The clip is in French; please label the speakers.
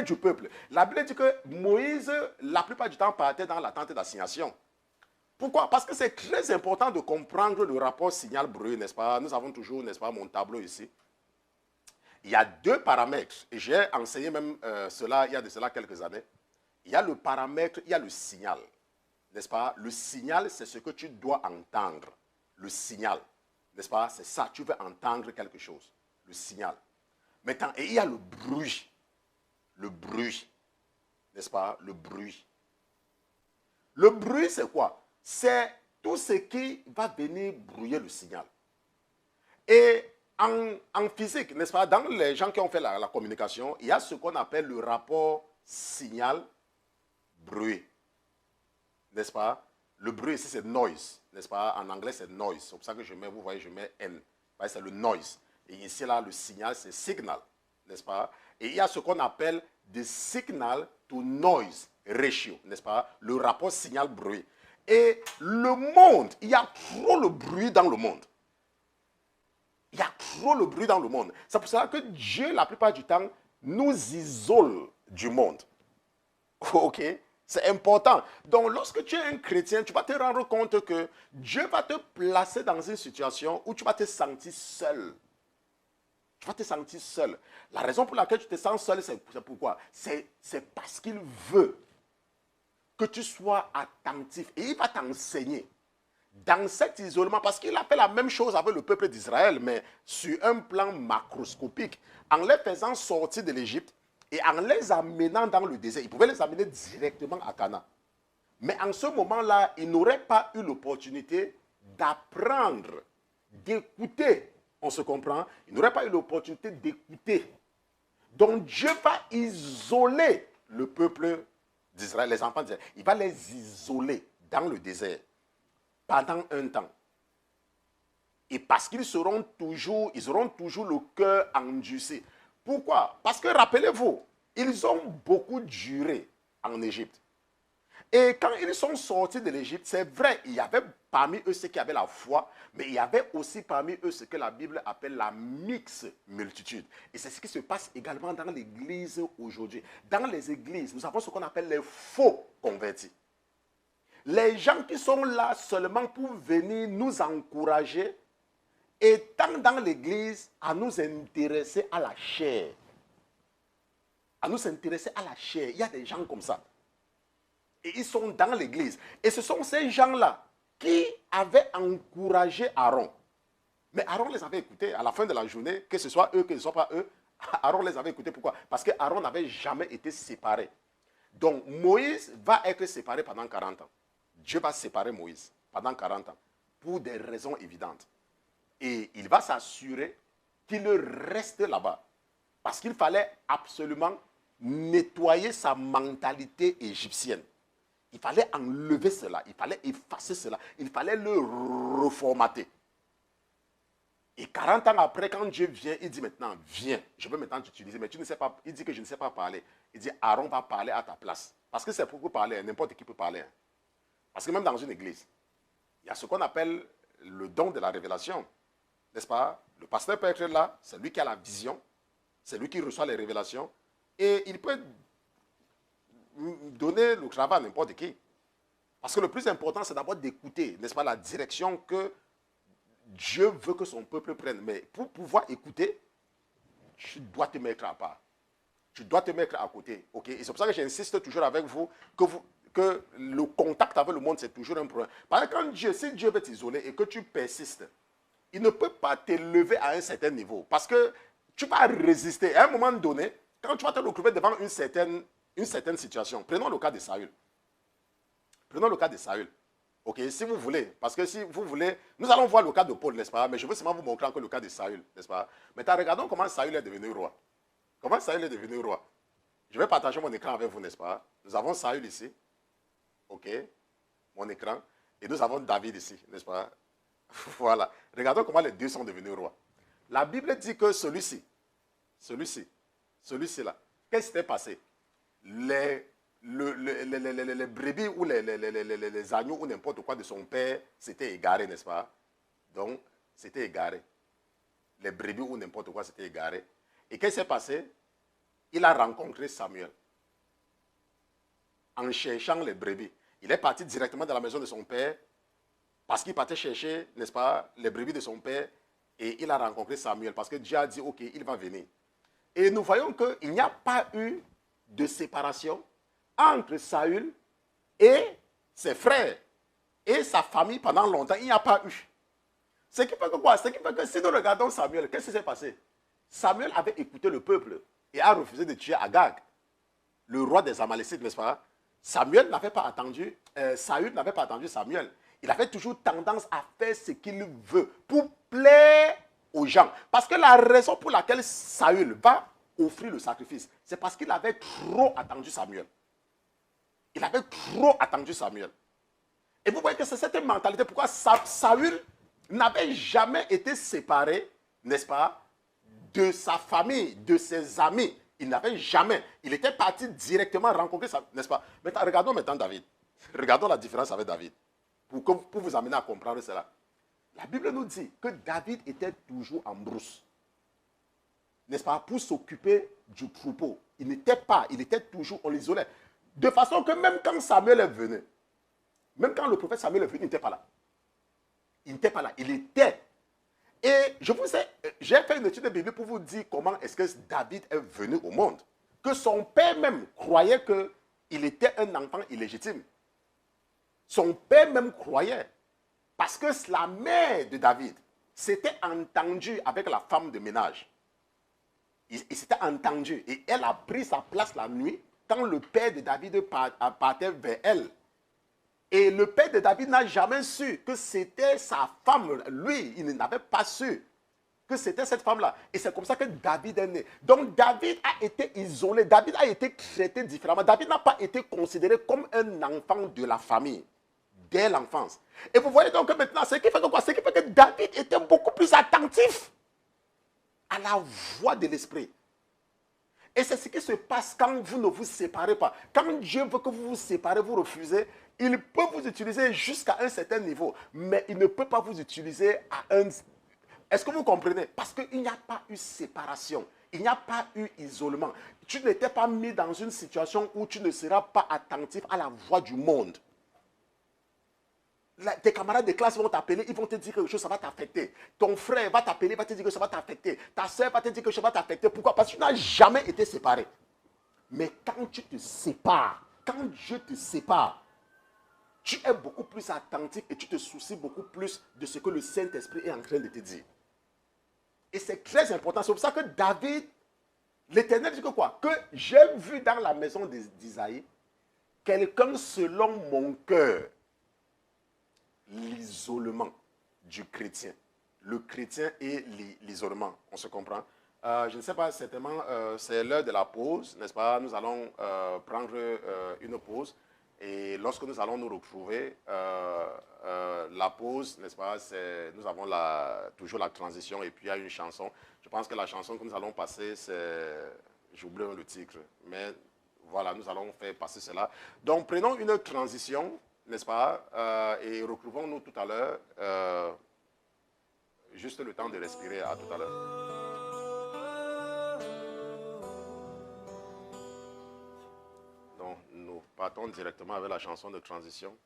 Speaker 1: du peuple. La Bible dit que Moïse, la plupart du temps, partait dans la tente d'assignation. Pourquoi? Parce que c'est très important de comprendre le rapport signal-bruit, n'est-ce pas? Nous avons toujours, n'est-ce pas, mon tableau ici. Il y a deux paramètres, et j'ai enseigné même cela il y a de cela quelques années. Il y a le paramètre, il y a le signal, n'est-ce pas? Le signal, c'est ce que tu dois entendre. Le signal, n'est-ce pas? C'est ça, tu veux entendre quelque chose. Le signal. Maintenant, et il y a le bruit. Le bruit, n'est-ce pas? Le bruit. Le bruit, c'est quoi? C'est tout ce qui va venir brouiller le signal. Et en physique, n'est-ce pas, dans les gens qui ont fait la communication, il y a ce qu'on appelle le rapport signal-bruit. N'est-ce pas? Le bruit ici, c'est noise. N'est-ce pas? En anglais, c'est noise. C'est pour ça que je mets, vous voyez, je mets N. C'est le noise. Et ici, là, le signal, c'est signal. N'est-ce pas? Et il y a ce qu'on appelle the signal to noise ratio. N'est-ce pas? Le rapport signal-bruit. Et le monde, il y a trop le bruit dans le monde. Il y a trop le bruit dans le monde. C'est pour cela que Dieu, la plupart du temps, nous isole du monde. Ok? C'est important. Donc, lorsque tu es un chrétien, tu vas te rendre compte que Dieu va te placer dans une situation où tu vas te sentir seul. Tu vas te sentir seul. La raison pour laquelle tu te sens seul, c'est pourquoi? C'est parce qu'il veut que tu sois attentif. Et il va t'enseigner. Dans cet isolement, parce qu'il a fait la même chose avec le peuple d'Israël, mais sur un plan macroscopique, en les faisant sortir de l'Égypte et en les amenant dans le désert. Il pouvait les amener directement à Canaan. Mais en ce moment-là, ils n'auraient pas eu l'opportunité d'apprendre, d'écouter. On se comprend? Ils n'auraient pas eu l'opportunité d'écouter. Donc Dieu va isoler le peuple d'Israël, les enfants d'Israël. Il va les isoler dans le désert pendant un temps. Et parce qu'ils auront toujours le cœur endurci. Pourquoi? Parce que rappelez-vous, ils ont beaucoup duré en Égypte. Et quand ils sont sortis de l'Égypte, c'est vrai, il y avait parmi eux ceux qui avaient la foi, mais il y avait aussi parmi eux ce que la Bible appelle la mixte multitude. Et c'est ce qui se passe également dans l'Église aujourd'hui. Dans les églises, nous avons ce qu'on appelle les faux convertis. Les gens qui sont là seulement pour venir nous encourager, étant dans l'église, à nous intéresser à la chair. À nous intéresser à la chair. Il y a des gens comme ça. Et ils sont dans l'église. Et ce sont ces gens-là qui avaient encouragé Aaron. Mais Aaron les avait écoutés à la fin de la journée, que ce soit eux, que ce ne soit pas eux. Aaron les avait écoutés. Pourquoi? Parce que Aaron n'avait jamais été séparé. Donc Moïse va être séparé pendant 40 ans. Dieu va séparer Moïse pendant 40 ans pour des raisons évidentes. Et il va s'assurer qu'il reste là-bas. Parce qu'il fallait absolument nettoyer sa mentalité égyptienne. Il fallait enlever cela, il fallait effacer cela, il fallait le reformater. Et 40 ans après, quand Dieu vient, il dit maintenant, viens, je veux maintenant t'utiliser, mais tu ne sais pas, il dit que je ne sais pas parler. Il dit, Aaron va parler à ta place. Parce que c'est pour vous parler, n'importe qui peut parler. Parce que même dans une église, il y a ce qu'on appelle le don de la révélation. N'est-ce pas? Le pasteur peut être là, c'est lui qui a la vision, c'est lui qui reçoit les révélations, et il peut donner le travail à n'importe qui. Parce que le plus important, c'est d'abord d'écouter, n'est-ce pas, la direction que Dieu veut que son peuple prenne. Mais pour pouvoir écouter, tu dois te mettre à part. Tu dois te mettre à côté. Okay? Et c'est pour ça que j'insiste toujours avec vous que le contact avec le monde, c'est toujours un problème. Parce que si Dieu veut t'isoler et que tu persistes, il ne peut pas t'élever à un certain niveau. Parce que tu vas résister. À un moment donné, quand tu vas te retrouver devant une certaine situation, prenons le cas de Saül. Prenons le cas de Saül. Ok, si vous voulez, parce que si vous voulez, nous allons voir le cas de Paul, n'est-ce pas? Mais je veux seulement vous montrer encore le cas de Saül, n'est-ce pas? Maintenant, regardons comment Saül est devenu roi. Comment Saül est devenu roi? Je vais partager mon écran avec vous, n'est-ce pas? Nous avons Saül ici. Ok, mon écran. Et nous avons David ici, n'est-ce pas? Voilà. Regardons comment les deux sont devenus rois. La Bible dit que celui-ci là, qu'est-ce qui s'était passé? Les brebis ou les agneaux ou n'importe quoi de son père s'étaient égarés, n'est-ce pas? Donc, c'était égaré. Les brebis ou n'importe quoi s'étaient égarés. Et qu'est-ce qui s'est passé? Il a rencontré Samuel. en cherchant les brebis. Il est parti directement dans la maison de son père parce qu'il partait chercher, n'est-ce pas, les brebis de son père et il a rencontré Samuel parce que Dieu a dit, ok, il va venir. Et nous voyons qu'il n'y a pas eu de séparation entre Saül et ses frères et sa famille pendant longtemps. Il n'y a pas eu. Ce qui fait que quoi? Ce qui fait que si nous regardons Samuel, qu'est-ce qui s'est passé? Samuel avait écouté le peuple et a refusé de tuer Agag, le roi des Amalécites, n'est-ce pas? Saül n'avait pas attendu Samuel. Il avait toujours tendance à faire ce qu'il veut pour plaire aux gens. Parce que la raison pour laquelle Saül va offrir le sacrifice, c'est parce qu'il avait trop attendu Samuel. Il avait trop attendu Samuel. Et vous voyez que c'est cette mentalité. Pourquoi Saül n'avait jamais été séparé, n'est-ce pas, de sa famille, de ses amis. Il n'avait jamais. Il était parti directement rencontrer sa... N'est-ce pas? Maintenant, regardons maintenant David. Regardons la différence avec David. Pour vous amener à comprendre cela. La Bible nous dit que David était toujours en brousse. N'est-ce pas? Pour s'occuper du troupeau. Il n'était pas, il était toujours, on l'isolait. De façon que même quand Samuel est venu, même quand le prophète Samuel est venu, il n'était pas là. Il n'était pas là, il était. Et j'ai fait une étude de Bible pour vous dire comment est-ce que David est venu au monde. Que son père même croyait qu'il était un enfant illégitime. Son père même croyait. Parce que la mère de David s'était entendue avec la femme de ménage. Il s'était entendu. Et elle a pris sa place la nuit quand le père de David partait vers elle. Et le père de David n'a jamais su que c'était sa femme. Lui, il n'avait pas su que c'était cette femme-là. Et c'est comme ça que David est né. Donc David a été isolé. David a été traité différemment. David n'a pas été considéré comme un enfant de la famille dès l'enfance. Et vous voyez donc que maintenant, ce qui fait que quoi? Ce qui fait que David était beaucoup plus attentif à la voix de l'esprit. Et c'est ce qui se passe quand vous ne vous séparez pas. Quand Dieu veut que vous vous séparez, vous refusez, il peut vous utiliser jusqu'à un certain niveau, mais il ne peut pas vous utiliser à un... Est-ce que vous comprenez? Parce qu'il n'y a pas eu séparation, il n'y a pas eu isolement. Tu n'étais pas mis dans une situation où tu ne seras pas attentif à la voix du monde. Tes camarades de classe vont t'appeler, ils vont te dire quelque chose, ça va t'affecter. Ton frère va t'appeler, va te dire que ça va t'affecter. Ta soeur va te dire que ça va t'affecter. Pourquoi? Parce que tu n'as jamais été séparé. Mais quand tu te sépares, quand Dieu te sépare, tu es beaucoup plus attentif et tu te soucies beaucoup plus de ce que le Saint-Esprit est en train de te dire. Et c'est très important. C'est pour ça que David, l'Éternel dit que quoi? Que j'ai vu dans la maison d'Isaïe quelqu'un selon mon cœur. L'isolement du chrétien. Le chrétien et l'isolement. On se comprend? Je ne sais pas, certainement, c'est l'heure de la pause, n'est-ce pas? Nous allons prendre une pause. Et lorsque nous allons nous retrouver, la pause, n'est-ce pas? Nous avons toujours la transition et puis il y a une chanson. Je pense que la chanson que nous allons passer, c'est... J'oublie le titre. Mais voilà, nous allons faire passer cela. Donc, prenons une transition, n'est-ce pas? Et retrouvons-nous tout à l'heure. Juste le temps de respirer. À tout à l'heure. Donc, nous partons directement avec la chanson de transition.